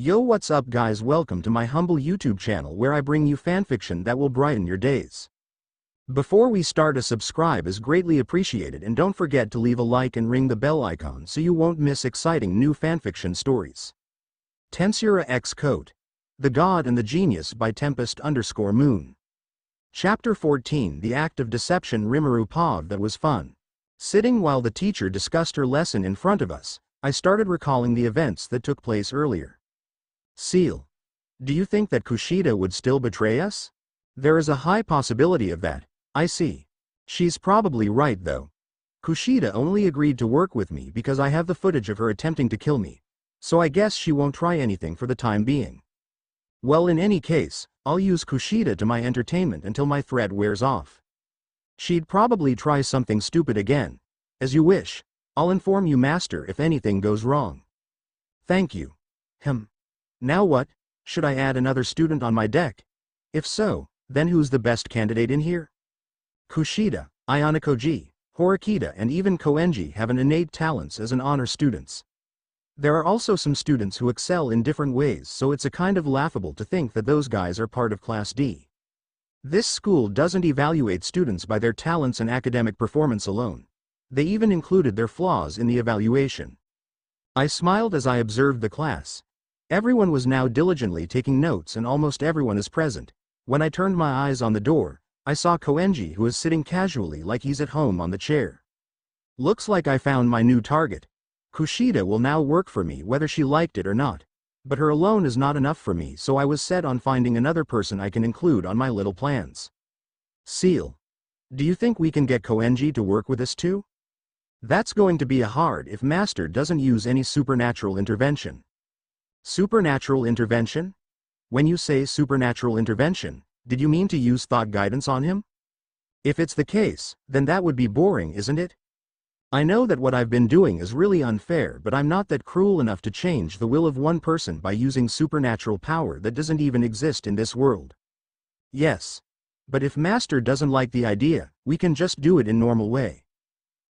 Yo, what's up guys, welcome to my humble YouTube channel where I bring you fanfiction that will brighten your days. Before we start, a subscribe is greatly appreciated, and don't forget to leave a like and ring the bell icon so you won't miss exciting new fanfiction stories. Tensura x COTE, The God and the Genius by Tempest_Moon. Chapter 14, The Act of Deception. Rimuru Pav. That was fun. Sitting while the teacher discussed her lesson in front of us, I started recalling the events that took place earlier. Seal. Do you think that Kushida would still betray us? There is a high possibility of that, I see. She's probably right though. Kushida only agreed to work with me because I have the footage of her attempting to kill me, so I guess she won't try anything for the time being. Well, in any case, I'll use Kushida to my entertainment until my threat wears off. She'd probably try something stupid again. As you wish. I'll inform you, Master, if anything goes wrong. Thank you. Now what? Should I add another student on my deck? If so, then who's the best candidate in here? Kushida, Ionakoji, Horikita and even Koenji have an innate talents as an honor students. There are also some students who excel in different ways, so it's a kind of laughable to think that those guys are part of Class D. This school doesn't evaluate students by their talents and academic performance alone. They even included their flaws in the evaluation. I smiled as I observed the class. Everyone was now diligently taking notes and almost everyone is present. When I turned my eyes on the door, I saw Koenji, who is sitting casually like he's at home on the chair. Looks like I found my new target. Kushida will now work for me whether she liked it or not. But her alone is not enough for me, so I was set on finding another person I can include on my little plans. Seal. Do you think we can get Koenji to work with us too? That's going to be hard if Master doesn't use any supernatural intervention. Supernatural intervention? When you say supernatural intervention, did you mean to use thought guidance on him? If it's the case, then that would be boring, isn't it? I know that what I've been doing is really unfair, but I'm not that cruel enough to change the will of one person by using supernatural power that doesn't even exist in this world. Yes. But if Master doesn't like the idea, we can just do it in normal way.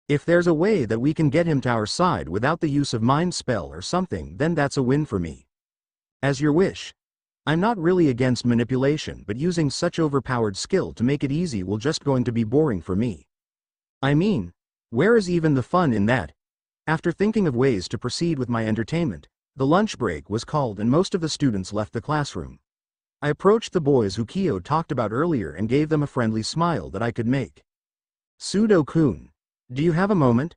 If there's a way that we can get him to our side without the use of mind spell or something, then that's a win for me. As your wish. I'm not really against manipulation, but using such overpowered skill to make it easy will just going to be boring for me. I mean, where is even the fun in that? After thinking of ways to proceed with my entertainment, the lunch break was called and most of the students left the classroom. I approached the boys who Kyo talked about earlier and gave them a friendly smile that I could make. Sudo-kun. Do you have a moment?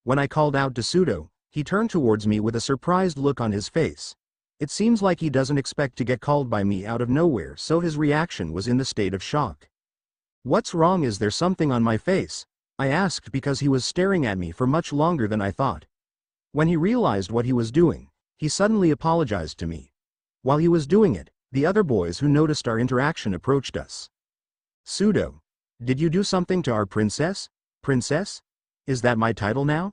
When I called out to Sudo, he turned towards me with a surprised look on his face. It seems like he doesn't expect to get called by me out of nowhere, so his reaction was in the state of shock. What's wrong? Is there something on my face? I asked because he was staring at me for much longer than I thought. When he realized what he was doing, he suddenly apologized to me. While he was doing it, the other boys who noticed our interaction approached us. Sudo, did you do something to our princess? Princess? Is that my title now?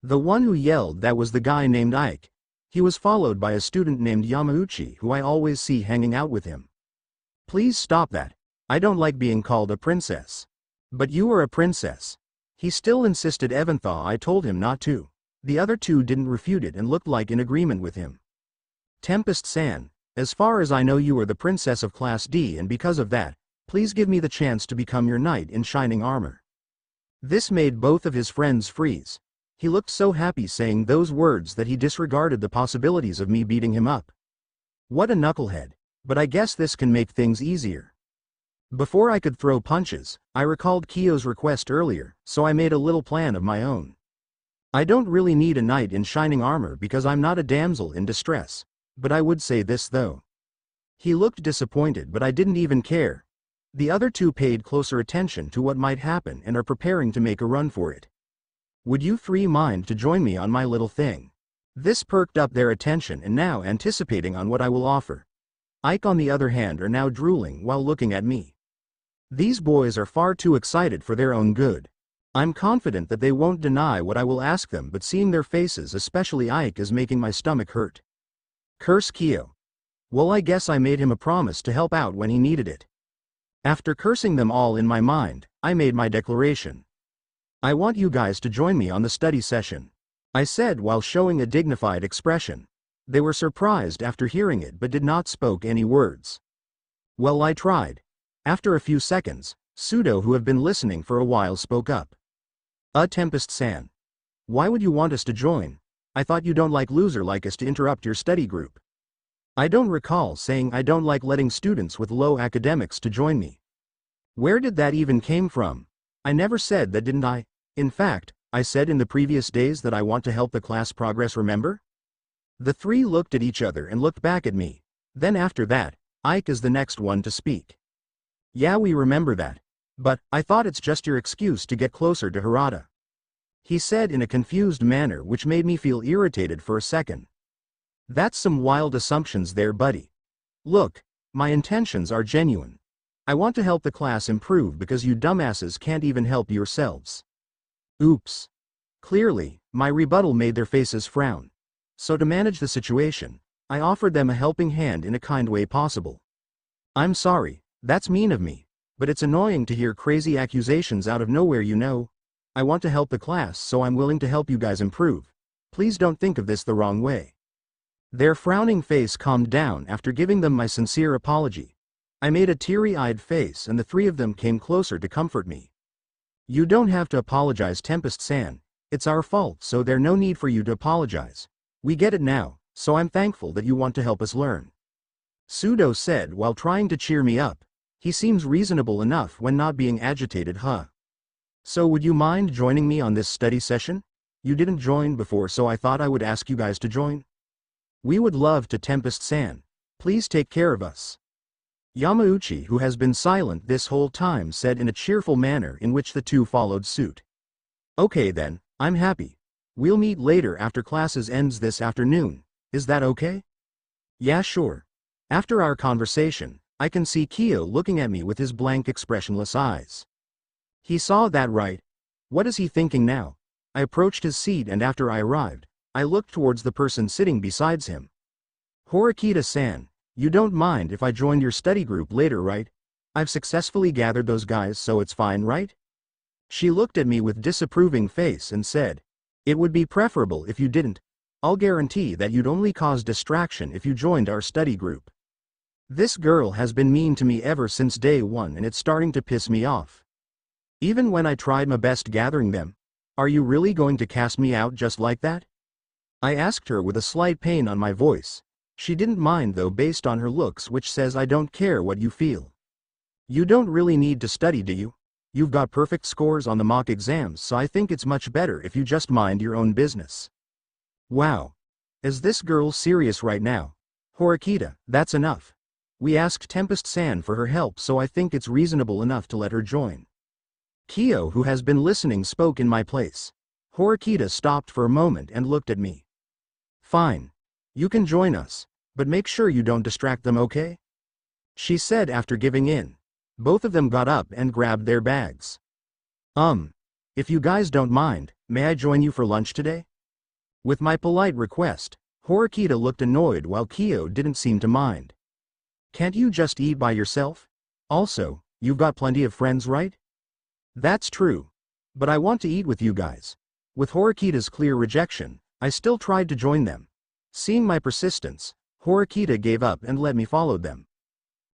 The one who yelled that was the guy named Ike. He was followed by a student named Yamauchi, who I always see hanging out with him. Please stop that. I don't like being called a princess. But you are a princess. He still insisted, even though I told him not to. The other two didn't refute it and looked like in agreement with him. Tempest-san, as far as I know you are the princess of Class D, and because of that, please give me the chance to become your knight in shining armor. This made both of his friends freeze. He looked so happy saying those words that he disregarded the possibilities of me beating him up. What a knucklehead, but I guess this can make things easier. Before I could throw punches, I recalled Kyo's request earlier, so I made a little plan of my own. I don't really need a knight in shining armor because I'm not a damsel in distress, but I would say this though. He looked disappointed, but I didn't even care. The other two paid closer attention to what might happen and are preparing to make a run for it. Would you three mind to join me on my little thing? This perked up their attention and now anticipating on what I will offer. Ike on the other hand are now drooling while looking at me. These boys are far too excited for their own good. I'm confident that they won't deny what I will ask them, but seeing their faces, especially Ike, is making my stomach hurt. Curse Kyo. Well, I guess I made him a promise to help out when he needed it. After cursing them all in my mind, I made my declaration. I want you guys to join me on the study session. I said while showing a dignified expression. They were surprised after hearing it but did not spoke any words. Well, I tried. After a few seconds, Pseudo, who have been listening for a while, spoke up. Tempest-san. Why would you want us to join? I thought you don't like loser like us to interrupt your study group. I don't recall saying I don't like letting students with low academics to join me. Where did that even came from? I never said that, didn't I? In fact, I said in the previous days that I want to help the class progress, remember? The three looked at each other and looked back at me. Then after that, Ike is the next one to speak. Yeah, we remember that. But, I thought it's just your excuse to get closer to Harada. He said in a confused manner which made me feel irritated for a second. That's some wild assumptions there, buddy. Look, my intentions are genuine. I want to help the class improve because you dumbasses can't even help yourselves. Oops. Clearly, my rebuttal made their faces frown. So to manage the situation, I offered them a helping hand in a kind way possible. I'm sorry, that's mean of me, but it's annoying to hear crazy accusations out of nowhere, you know. I want to help the class, so I'm willing to help you guys improve. Please don't think of this the wrong way. Their frowning face calmed down after giving them my sincere apology. I made a teary-eyed face and the three of them came closer to comfort me. You don't have to apologize, Tempest-san. It's our fault, so there's no need for you to apologize. We get it now, so I'm thankful that you want to help us learn. Pseudo said while trying to cheer me up. He seems reasonable enough when not being agitated, huh? So would you mind joining me on this study session? You didn't join before, so I thought I would ask you guys to join. We would love to, Tempest-san. Please take care of us. Yamauchi, who has been silent this whole time, said in a cheerful manner in which the two followed suit. Okay then, I'm happy. We'll meet later after classes ends this afternoon. Is that okay? Yeah, sure. After our conversation, I can see Kyo looking at me with his blank, expressionless eyes. He saw that, right? What is he thinking now? I approached his seat and after I arrived, I looked towards the person sitting beside him. Horikita-san, you don't mind if I joined your study group later, right? I've successfully gathered those guys, so it's fine, right? She looked at me with disapproving face and said, it would be preferable if you didn't. I'll guarantee that you'd only cause distraction if you joined our study group. This girl has been mean to me ever since day one and it's starting to piss me off. Even when I tried my best gathering them. Are you really going to cast me out just like that? I asked her with a slight pain on my voice. She didn't mind though, based on her looks, which says I don't care what you feel. You don't really need to study, do you? You've got perfect scores on the mock exams, so I think it's much better if you just mind your own business. Wow. Is this girl serious right now? Horikita, that's enough. We asked Tempest-san for her help, so I think it's reasonable enough to let her join. Kyo, who has been listening, spoke in my place. Horikita stopped for a moment and looked at me. Fine. You can join us, but make sure you don't distract them, okay? She said after giving in. Both of them got up and grabbed their bags. If you guys don't mind, may I join you for lunch today? With my polite request, Horikita looked annoyed while Kyo didn't seem to mind. Can't you just eat by yourself? Also, you've got plenty of friends, right? That's true. But I want to eat with you guys. With Horikita's clear rejection, I still tried to join them. Seeing my persistence, Horikita gave up and let me follow them.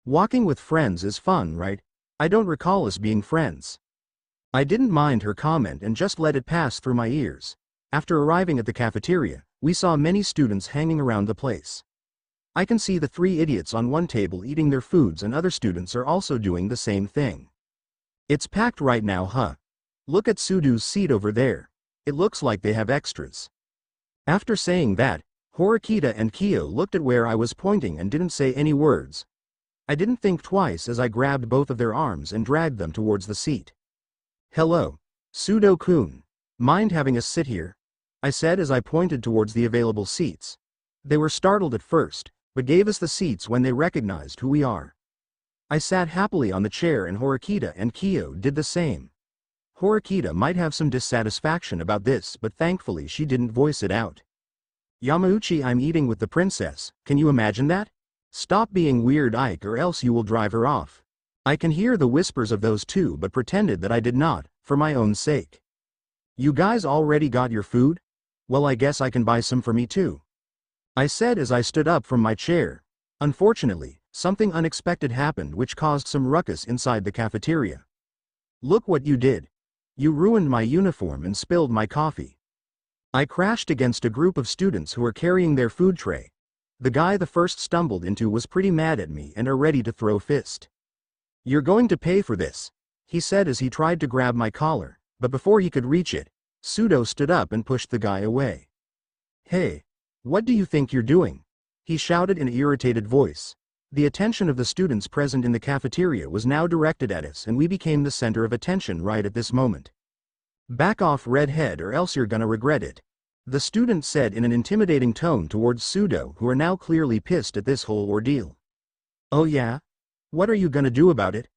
Walking with friends is fun, right? I don't recall us being friends. I didn't mind her comment and just let it pass through my ears. After arriving at the cafeteria, we saw many students hanging around the place. I can see the three idiots on one table eating their foods and other students are also doing the same thing. It's packed right now, huh? Look at Sudo's seat over there. It looks like they have extras. After saying that, Horikita and Kyo looked at where I was pointing and didn't say any words. I didn't think twice as I grabbed both of their arms and dragged them towards the seat. Hello, Sudo-kun. Mind having us sit here? I said as I pointed towards the available seats. They were startled at first, but gave us the seats when they recognized who we are. I sat happily on the chair and Horikita and Kyo did the same. Horikita might have some dissatisfaction about this, but thankfully she didn't voice it out. Yamauchi, I'm eating with the princess, can you imagine that? Stop being weird, Ike, or else you will drive her off. I can hear the whispers of those two but pretended that I did not, for my own sake. You guys already got your food? Well, I guess I can buy some for me too. I said as I stood up from my chair. Unfortunately, something unexpected happened which caused some ruckus inside the cafeteria. Look what you did. You ruined my uniform and spilled my coffee. I crashed against a group of students who were carrying their food tray. The guy the first stumbled into was pretty mad at me and are ready to throw fist. You're going to pay for this, he said as he tried to grab my collar, but before he could reach it, Pseudo stood up and pushed the guy away. Hey, what do you think you're doing? He shouted in an irritated voice. The attention of the students present in the cafeteria was now directed at us and we became the center of attention right at this moment. Back off, redhead, or else you're gonna regret it, the student said in an intimidating tone towards Pseudo, who are now clearly pissed at this whole ordeal. Oh yeah? What are you gonna do about it?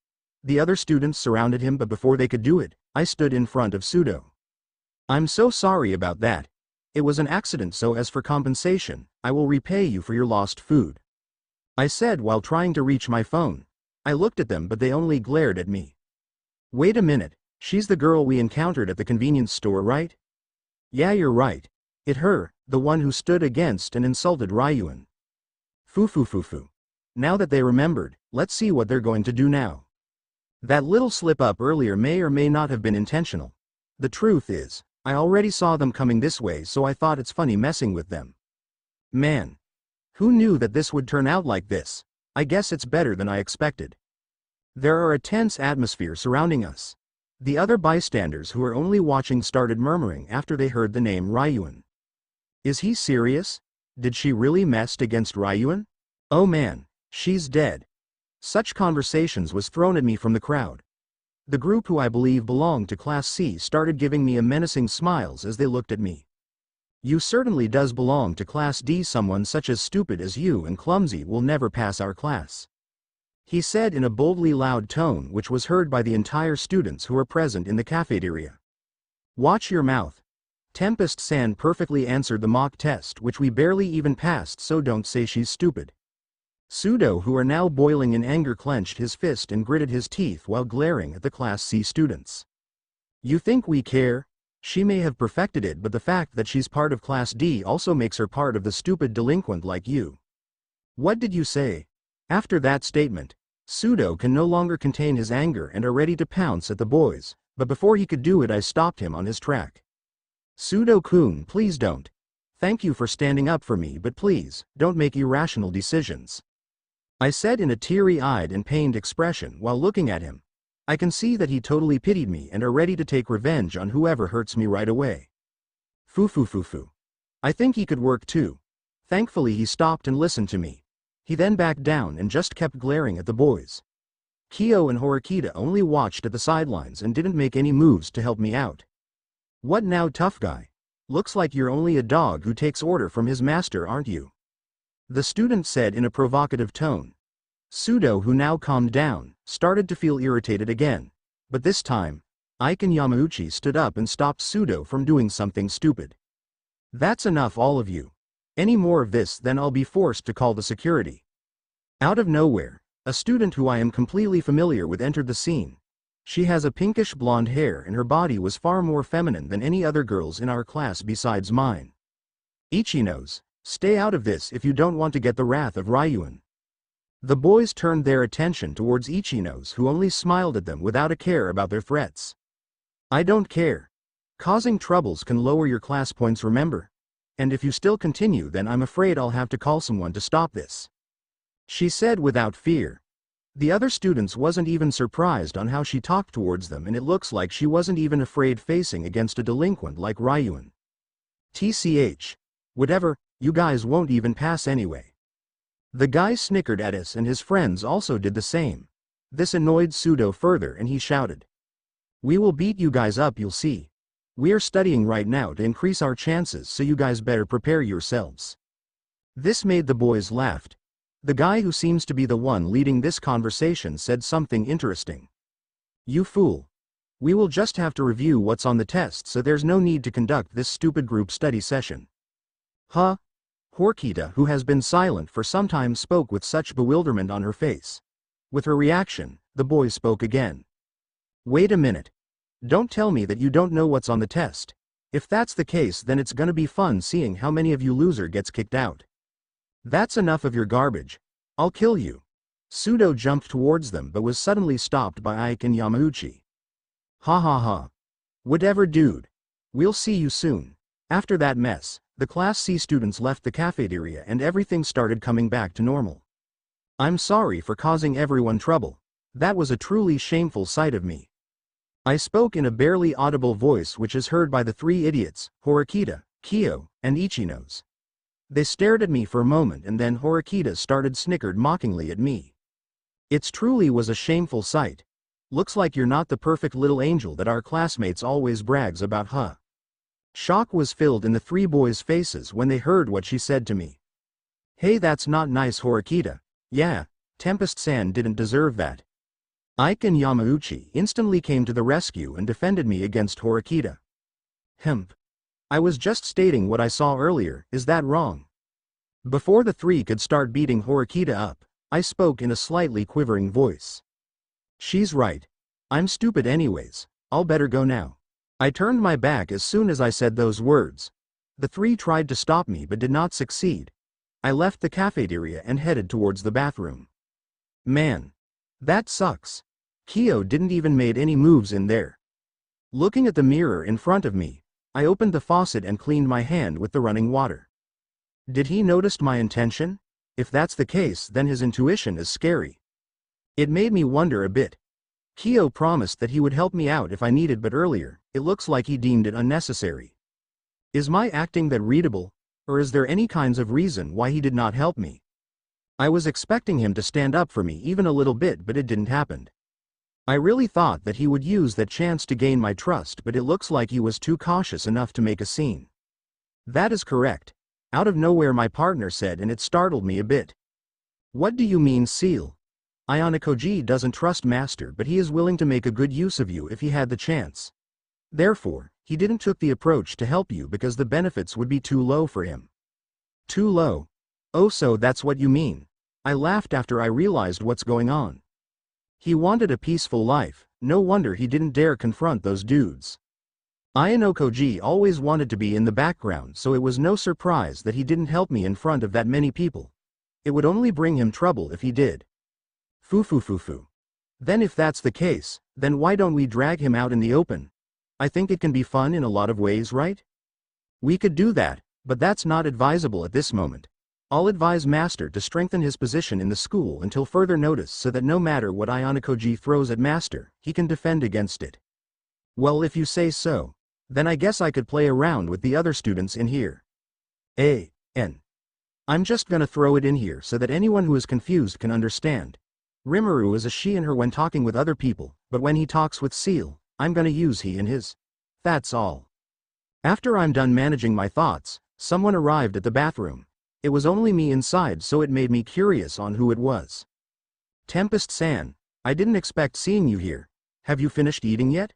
The other students surrounded him, but before they could do it, I stood in front of Pseudo. I'm so sorry about that. It was an accident, so as for compensation, I will repay you for your lost food, I said while trying to reach my phone. I looked at them but they only glared at me. Wait a minute, she's the girl we encountered at the convenience store, right? Yeah, you're right. It her, the one who stood against and insulted Ryuan. Foo. Now that they remembered, let's see what they're going to do now. That little slip up earlier may or may not have been intentional. The truth is, I already saw them coming this way, so I thought it's funny messing with them. Man. Who knew that this would turn out like this? I guess it's better than I expected. There are a tense atmosphere surrounding us. The other bystanders who were only watching started murmuring after they heard the name Ryuan. Is he serious? Did she really messed against Ryuan? Oh man, she's dead. Such conversations was thrown at me from the crowd. The group, who I believe belonged to Class C, started giving me a menacing smiles as they looked at me. You certainly does belong to Class D. Someone such as stupid as you and clumsy will never pass our class, he said in a boldly loud tone which was heard by the entire students who were present in the cafeteria. Watch your mouth. Tempest-san perfectly answered the mock test, which we barely even passed, so don't say she's stupid. Pseudo, who are now boiling in anger, clenched his fist and gritted his teeth while glaring at the Class C students. You think we care? She may have perfected it, but the fact that she's part of Class D also makes her part of the stupid delinquent like you. What did you say? After that statement, Pseudo can no longer contain his anger and are ready to pounce at the boys, but before he could do it I stopped him on his track. Pseudo-kun, please don't. Thank you for standing up for me, but please, don't make irrational decisions, I said in a teary-eyed and pained expression while looking at him. I can see that he totally pitied me and are ready to take revenge on whoever hurts me right away. Foo. I think he could work too. Thankfully he stopped and listened to me. He then backed down and just kept glaring at the boys. Kyo and Horikita only watched at the sidelines and didn't make any moves to help me out. What now, tough guy? Looks like you're only a dog who takes order from his master, aren't you? The student said in a provocative tone. Pseudo, who now calmed down, started to feel irritated again, but this time, Ike and Yamauchi stood up and stopped Pseudo from doing something stupid. That's enough, all of you. Any more of this, then I'll be forced to call the security. Out of nowhere, a student who I am completely familiar with entered the scene. She has a pinkish blonde hair and her body was far more feminine than any other girls in our class besides mine. Ichinos, stay out of this if you don't want to get the wrath of Ryuan. The boys turned their attention towards Ichinos, who only smiled at them without a care about their threats. I don't care. Causing troubles can lower your class points, remember? And if you still continue, then I'm afraid I'll have to call someone to stop this, she said without fear. The other students wasn't even surprised on how she talked towards them, and it looks like she wasn't even afraid facing against a delinquent like Ryuan. TCH. Whatever, you guys won't even pass anyway. The guy snickered at us and his friends also did the same. This annoyed Pseudo further and he shouted. We will beat you guys up, you'll see. We're studying right now to increase our chances, so you guys better prepare yourselves. This made the boys laugh. The guy who seems to be the one leading this conversation said something interesting. You fool. We will just have to review what's on the test, so there's no need to conduct this stupid group study session. Huh? Horikita, who has been silent for some time, spoke with such bewilderment on her face. With her reaction, the boy spoke again. Wait a minute. Don't tell me that you don't know what's on the test. If that's the case, then it's gonna be fun seeing how many of you loser gets kicked out. That's enough of your garbage. I'll kill you. Sudo jumped towards them but was suddenly stopped by Ike and Yamauchi. Ha ha ha. Whatever, dude. We'll see you soon. After that mess, the Class C students left the cafeteria and everything started coming back to normal. I'm sorry for causing everyone trouble. That was a truly shameful sight of me. I spoke in a barely audible voice which is heard by the three idiots, Horikita, Kyo, and Ichinos. They stared at me for a moment and then Horikita started snickered mockingly at me. It truly was a shameful sight. Looks like you're not the perfect little angel that our classmates always brags about, huh? Shock was filled in the three boys' faces when they heard what she said to me. Hey, that's not nice, Horikita. Yeah, Tempest-san didn't deserve that. Ike and Yamauchi instantly came to the rescue and defended me against Horikita. Hemp. I was just stating what I saw earlier, is that wrong? Before the three could start beating Horikita up, I spoke in a slightly quivering voice. She's right. I'm stupid anyways, I'll better go now. I turned my back as soon as I said those words. The three tried to stop me but did not succeed. I left the cafeteria and headed towards the bathroom. Man. That sucks. Kyo didn't even made any moves in there. Looking at the mirror in front of me, I opened the faucet and cleaned my hand with the running water. Did he notice my intention? If that's the case, then his intuition is scary. It made me wonder a bit. Kyo promised that he would help me out if I needed, but earlier, it looks like he deemed it unnecessary. Is my acting that readable, or is there any kinds of reason why he did not help me? I was expecting him to stand up for me even a little bit, but it didn't happen. I really thought that he would use that chance to gain my trust, but it looks like he was too cautious enough to make a scene. That is correct. Out of nowhere my partner said, and it startled me a bit. What do you mean, Seal? Ayanokoji doesn't trust Master, but he is willing to make a good use of you if he had the chance. Therefore, he didn't took the approach to help you because the benefits would be too low for him. Too low? Oh, so that's what you mean. I laughed after I realized what's going on. He wanted a peaceful life, no wonder he didn't dare confront those dudes. Ayanokoji always wanted to be in the background, so it was no surprise that he didn't help me in front of that many people. It would only bring him trouble if he did. Foo. Then if that's the case, then why don't we drag him out in the open? I think it can be fun in a lot of ways, right? We could do that, but that's not advisable at this moment. I'll advise Master to strengthen his position in the school until further notice so that no matter what Ayanokoji throws at Master, he can defend against it. Well, if you say so, then I guess I could play around with the other students in here. I'm just gonna throw it in here so that anyone who is confused can understand. Rimuru is a she in her when talking with other people, but when he talks with Seal, I'm gonna use he and his. That's all. After I'm done managing my thoughts, someone arrived at the bathroom. It was only me inside, so it made me curious on who it was. Tempest-san, I didn't expect seeing you here. Have you finished eating yet?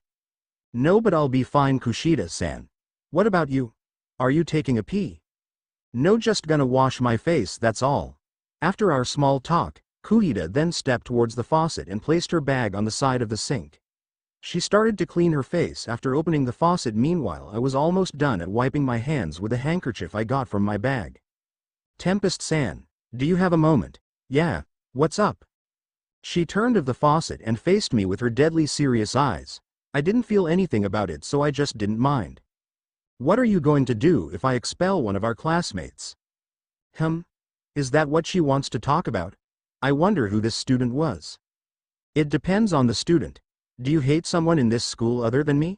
No, but I'll be fine, Kushida-san. What about you? Are you taking a pee? No, just gonna wash my face, that's all. After our small talk, Kushida then stepped towards the faucet and placed her bag on the side of the sink. She started to clean her face after opening the faucet. Meanwhile, I was almost done at wiping my hands with a handkerchief I got from my bag. Tempest-san, do you have a moment? Yeah, what's up? She turned of the faucet and faced me with her deadly serious eyes. I didn't feel anything about it, so I just didn't mind. What are you going to do if I expel one of our classmates? Is that what she wants to talk about? I wonder who this student was. It depends on the student. Do you hate someone in this school other than me?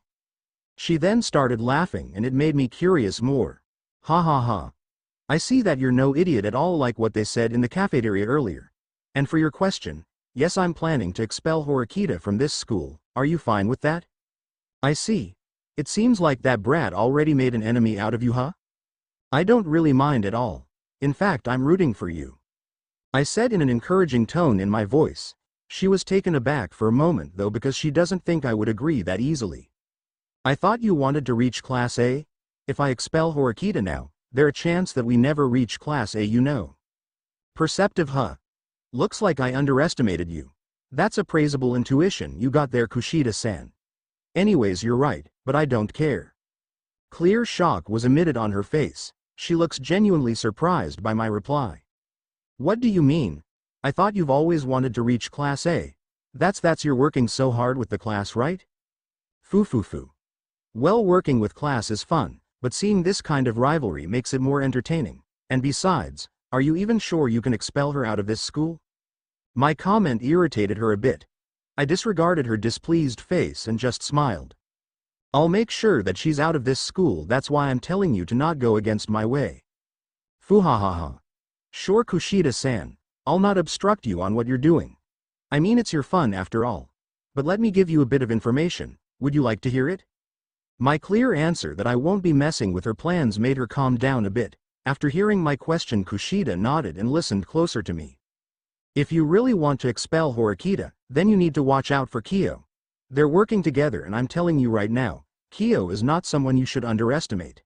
She then started laughing and it made me curious more. Ha ha ha. I see that you're no idiot at all, like what they said in the cafeteria earlier. And for your question, yes, I'm planning to expel Horikita from this school. Are you fine with that? I see. It seems like that brat already made an enemy out of you, huh? I don't really mind at all. In fact, I'm rooting for you. I said in an encouraging tone in my voice. She was taken aback for a moment though, because she doesn't think I would agree that easily. I thought you wanted to reach Class A? If I expel Horikita now, there's a chance that we never reach Class A, you know. Perceptive, huh? Looks like I underestimated you. That's a praisable intuition you got there, Kushida-san. Anyways, you're right, but I don't care. Clear shock was emitted on her face. She looks genuinely surprised by my reply. What do you mean? I thought you've always wanted to reach Class A. That's you're working so hard with the class, right? Foo. Well, working with class is fun, but seeing this kind of rivalry makes it more entertaining. And besides, are you even sure you can expel her out of this school? My comment irritated her a bit. I disregarded her displeased face and just smiled. I'll make sure that she's out of this school, that's why I'm telling you to not go against my way. Fuhahaha. Sure, Kushida-san. I'll not obstruct you on what you're doing. I mean, it's your fun after all. But let me give you a bit of information, would you like to hear it? My clear answer that I won't be messing with her plans made her calm down a bit. After hearing my question, Kushida nodded and listened closer to me. If you really want to expel Horikita, then you need to watch out for Kyo. They're working together, and I'm telling you right now, Kyo is not someone you should underestimate.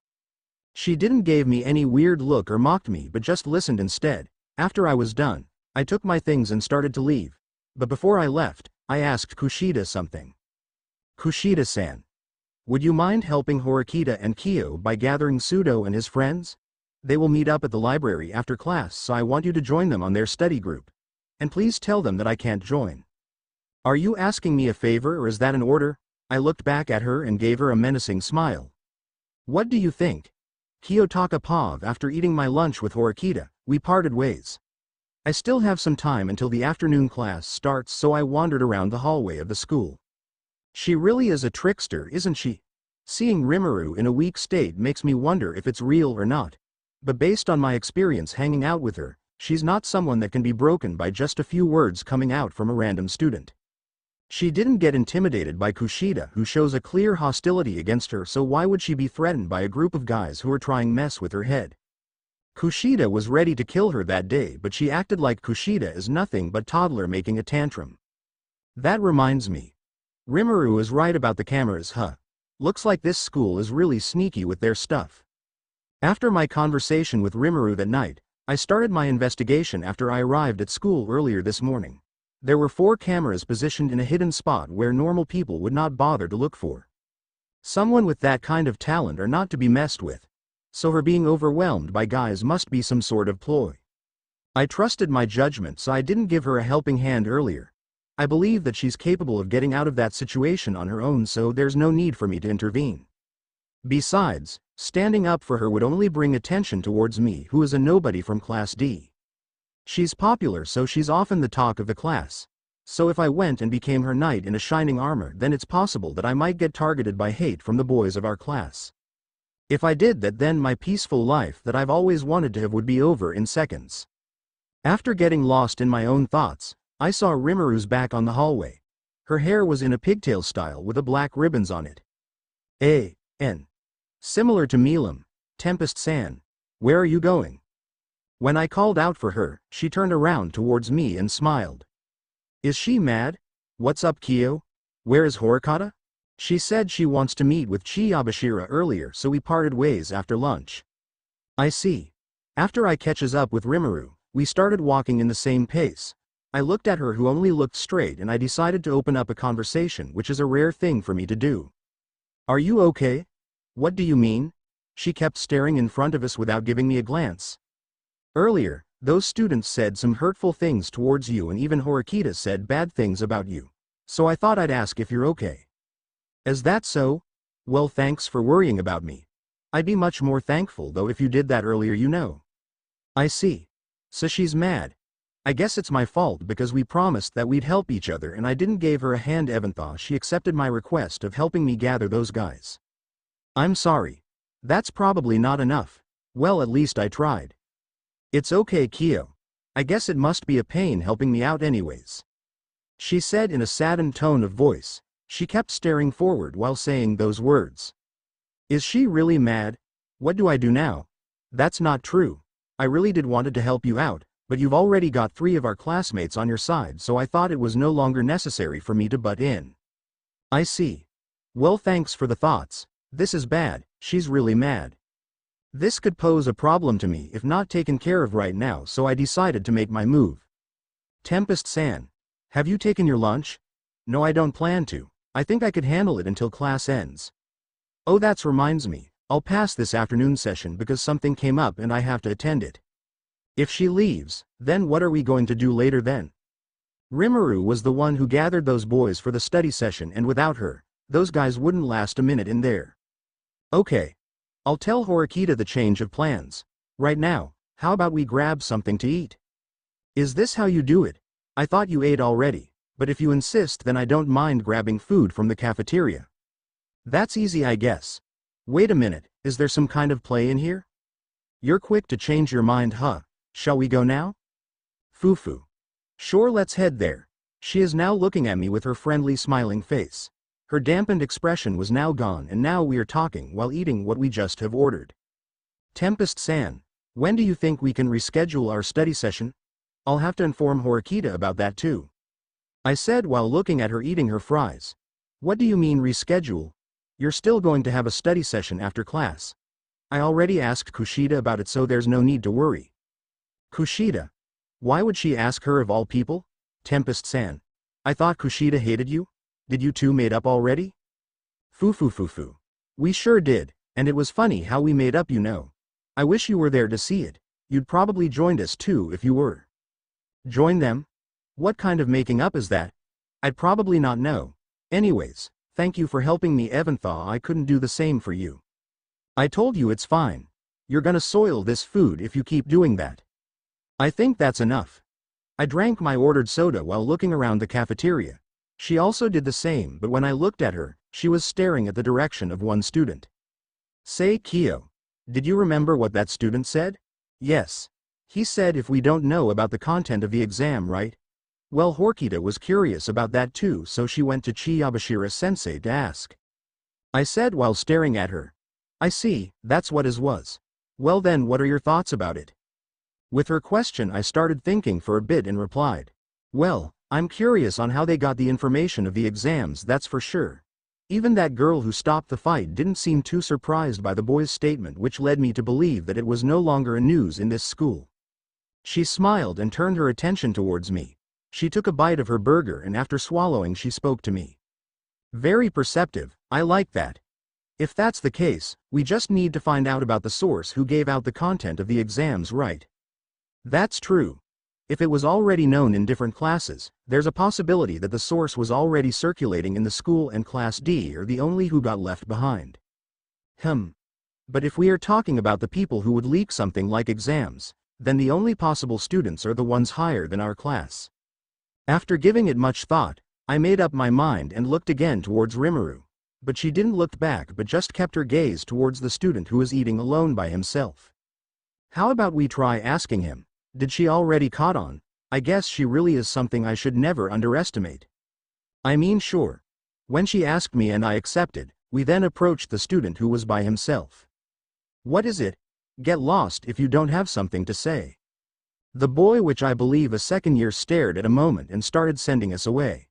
She didn't give me any weird look or mocked me, but just listened instead. After I was done, I took my things and started to leave. But before I left, I asked Kushida something. Kushida-san, would you mind helping Horikita and Kyo by gathering Sudo and his friends? They will meet up at the library after class, so I want you to join them on their study group. And please tell them that I can't join. Are you asking me a favor, or is that an order? I looked back at her and gave her a menacing smile. What do you think? Kiyotaka Pav. After eating my lunch with Horikita, we parted ways. I still have some time until the afternoon class starts, so I wandered around the hallway of the school. She really is a trickster, isn't she? Seeing Rimuru in a weak state makes me wonder if it's real or not. But based on my experience hanging out with her, she's not someone that can be broken by just a few words coming out from a random student. She didn't get intimidated by Kushida, who shows a clear hostility against her, so why would she be threatened by a group of guys who are trying mess with her head? Kushida was ready to kill her that day, but she acted like Kushida is nothing but toddler making a tantrum. That reminds me. Rimuru is right about the cameras, huh? Looks like this school is really sneaky with their stuff. After my conversation with Rimuru that night, I started my investigation after I arrived at school earlier this morning. There were 4 cameras positioned in a hidden spot where normal people would not bother to look for. Someone with that kind of talent are not to be messed with. So her being overwhelmed by guys must be some sort of ploy. I trusted my judgment, so I didn't give her a helping hand earlier. I believe that she's capable of getting out of that situation on her own, so there's no need for me to intervene. Besides, standing up for her would only bring attention towards me, who is a nobody from Class D. She's popular, so she's often the talk of the class. So if I went and became her knight in a shining armor, then it's possible that I might get targeted by hate from the boys of our class. If I did that, then my peaceful life that I've always wanted to have would be over in seconds. After getting lost in my own thoughts, I saw Rimuru's back on the hallway. Her hair was in a pigtail style with a black ribbons on it. Similar to Milam. Tempest-san. Where are you going? When I called out for her, she turned around towards me and smiled. Is she mad? What's up, Kyo? Where is Horikata? She said she wants to meet with Chiyabashira earlier, so we parted ways after lunch. I see. After I catches up with Rimuru, we started walking in the same pace. I looked at her, who only looked straight, and I decided to open up a conversation, which is a rare thing for me to do. Are you okay? What do you mean? She kept staring in front of us without giving me a glance. Earlier, those students said some hurtful things towards you, and even Horikita said bad things about you. So I thought I'd ask if you're okay. Is that so? Well, thanks for worrying about me. I'd be much more thankful though if you did that earlier, you know. I see. So she's mad. I guess it's my fault because we promised that we'd help each other and I didn't give her a hand. Even though she accepted my request of helping me gather those guys. I'm sorry. That's probably not enough. Well, at least I tried. It's okay, Kyo. I guess it must be a pain helping me out anyways. She said in a saddened tone of voice. She kept staring forward while saying those words. Is she really mad? What do I do now? That's not true. I really did wanted to help you out, but you've already got 3 of our classmates on your side, so I thought it was no longer necessary for me to butt in. I see. Well, thanks for the thoughts. This is bad. She's really mad. This could pose a problem to me if not taken care of right now, so I decided to make my move. Tempest-san, have you taken your lunch? No, I don't plan to. I think I could handle it until class ends. Oh, that reminds me. I'll pass this afternoon session because something came up and I have to attend it. If she leaves, then what are we going to do later then? Rimuru was the one who gathered those boys for the study session, and without her, those guys wouldn't last a minute in there. Okay. I'll tell Horikita the change of plans. Right now, how about we grab something to eat? Is this how you do it? I thought you ate already, but if you insist then I don't mind grabbing food from the cafeteria. That's easy, I guess. Wait a minute, is there some kind of play in here? You're quick to change your mind, huh? Shall we go now? Fufu. Sure, let's head there. She is now looking at me with her friendly smiling face. Her dampened expression was now gone, and now we are talking while eating what we just have ordered. Tempest-san, when do you think we can reschedule our study session? I'll have to inform Horikita about that too. I said while looking at her eating her fries. What do you mean reschedule? You're still going to have a study session after class. I already asked Kushida about it, so there's no need to worry. Kushida? Why would she ask her of all people? Tempest-san. I thought Kushida hated you? Did you two made up already? Fufu. We sure did, and it was funny how we made up, you know. I wish you were there to see it. You'd probably joined us too if you were. Join them? What kind of making up is that? I'd probably not know. Anyways, thank you for helping me, Evanthaw. I couldn't do the same for you. I told you it's fine. You're gonna soil this food if you keep doing that. I think that's enough. I drank my ordered soda while looking around the cafeteria. She also did the same, but when I looked at her, she was staring at the direction of one student. Say, Kyo. Did you remember what that student said? Yes. He said if we don't know about the content of the exam, right? Well, Horikita was curious about that too, so she went to Chiyabashira-sensei to ask. I said while staring at her. I see, that's what it was. Well then, what are your thoughts about it? With her question, I started thinking for a bit and replied. Well, I'm curious on how they got the information of the exams, that's for sure. Even that girl who stopped the fight didn't seem too surprised by the boy's statement, which led me to believe that it was no longer a news in this school. She smiled and turned her attention towards me. She took a bite of her burger, and after swallowing she spoke to me. Very perceptive, I like that. If that's the case, we just need to find out about the source who gave out the content of the exams, right? That's true. If it was already known in different classes, there's a possibility that the source was already circulating in the school and Class D are the only who got left behind. But if we are talking about the people who would leak something like exams, then the only possible students are the ones higher than our class. After giving it much thought, I made up my mind and looked again towards Rimuru. But she didn't look back but just kept her gaze towards the student who was eating alone by himself. How about we try asking him? Did she already caught on? I guess she really is something I should never underestimate. I mean, sure. When she asked me and I accepted, we then approached the student who was by himself. What is it? Get lost if you don't have something to say. The boy, which I believe a second year, stared at a moment and started sending us away.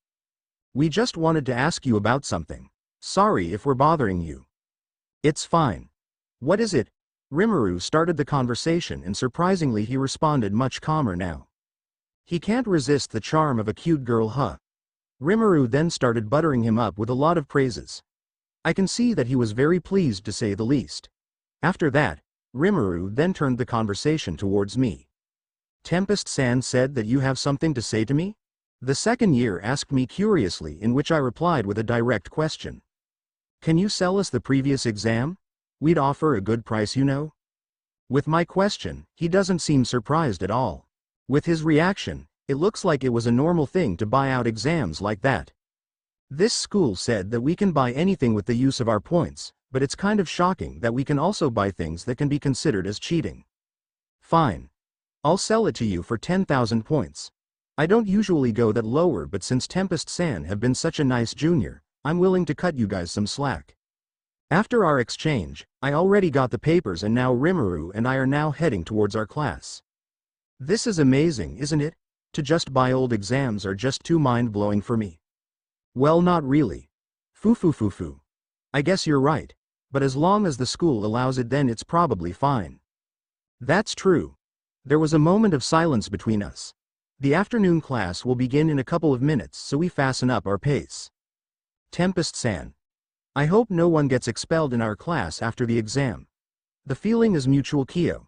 We just wanted to ask you about something. Sorry if we're bothering you. It's fine. What is it? Rimuru started the conversation, and surprisingly he responded much calmer now. He can't resist the charm of a cute girl, huh? Rimuru then started buttering him up with a lot of praises. I can see that he was very pleased, to say the least. After that, Rimuru then turned the conversation towards me. Tempest-san said that you have something to say to me? The second year asked me curiously, in which I replied with a direct question. Can you sell us the previous exam? We'd offer a good price, you know. With my question, he doesn't seem surprised at all. With his reaction, it looks like it was a normal thing to buy out exams like that. This school said that we can buy anything with the use of our points, but it's kind of shocking that we can also buy things that can be considered as cheating. Fine. I'll sell it to you for 10,000 points. I don't usually go that lower, but since Tempest-san have been such a nice junior, I'm willing to cut you guys some slack. After our exchange, I already got the papers, and now Rimuru and I are now heading towards our class. This is amazing, isn't it? To just buy old exams are just too mind-blowing for me. Well, not really. Fufu. I guess you're right. But as long as the school allows it, then it's probably fine. That's true. There was a moment of silence between us. The afternoon class will begin in a couple of minutes, so we fasten up our pace. Tempest-san. I hope no one gets expelled in our class after the exam. The feeling is mutual, Kyo.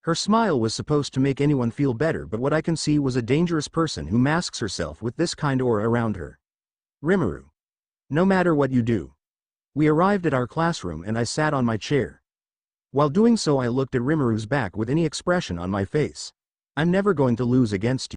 Her smile was supposed to make anyone feel better, but what I can see was a dangerous person who masks herself with this kind aura around her. Rimuru. No matter what you do. We arrived at our classroom and I sat on my chair. While doing so I looked at Rimuru's back with any expression on my face. I'm never going to lose against you.